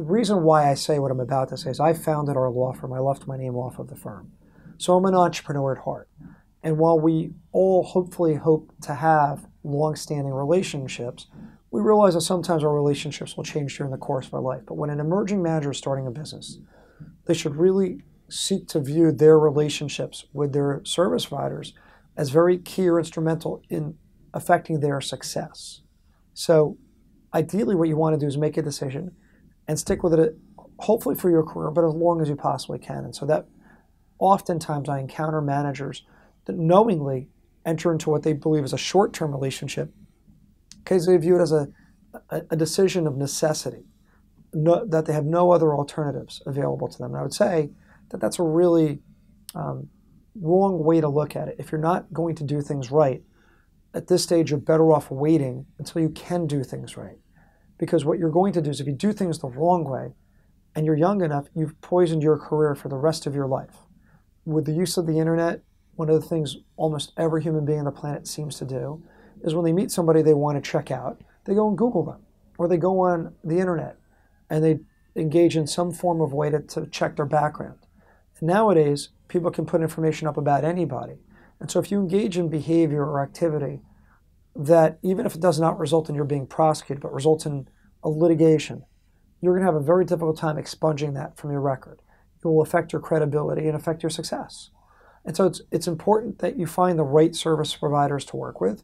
the reason why I say what I'm about to say is I founded our law firm. I left my name off of the firm. So I'm an entrepreneur at heart. And while we all hopefully hope to have long-standing relationships, we realize that sometimes our relationships will change during the course of our life. But when an emerging manager is starting a business, they should really seek to view their relationships with their service providers as very key or instrumental in affecting their success. So ideally what you want to do is make a decision and stick with it, hopefully for your career, but as long as you possibly can. And so that oftentimes I encounter managers that knowingly enter into what they believe is a short-term relationship because they view it as a decision of necessity, that they have no other alternatives available to them. And I would say that that's a really wrong way to look at it. If you're not going to do things right, at this stage you're better off waiting until you can do things right. Because what you're going to do is if you do things the wrong way and you're young enough, you've poisoned your career for the rest of your life. With the use of the internet, one of the things almost every human being on the planet seems to do is when they meet somebody they want to check out, they go and Google them, or they go on the internet and they engage in some form of way to check their background. And nowadays, people can put information up about anybody. And so if you engage in behavior or activity that, even if it does not result in your being prosecuted, but results in a litigation, you're going to have a very difficult time expunging that from your record. It will affect your credibility and affect your success. And so it's important that you find the right service providers to work with.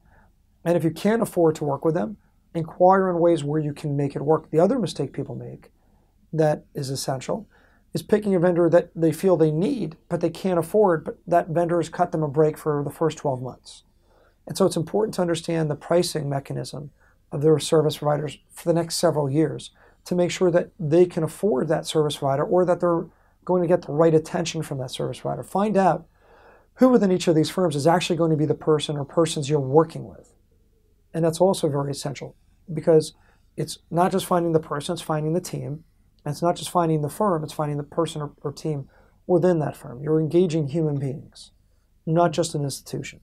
And if you can't afford to work with them, inquire in ways where you can make it work. The other mistake people make that is essential is picking a vendor that they feel they need, but they can't afford, but that vendor has cut them a break for the first 12 months. And so it's important to understand the pricing mechanism of their service providers for the next several years to make sure that they can afford that service provider or that they're going to get the right attention from that service provider. Find out who within each of these firms is actually going to be the person or persons you're working with. And that's also very essential because it's not just finding the person, it's finding the team. And it's not just finding the firm, it's finding the person or team within that firm. You're engaging human beings, not just an institution.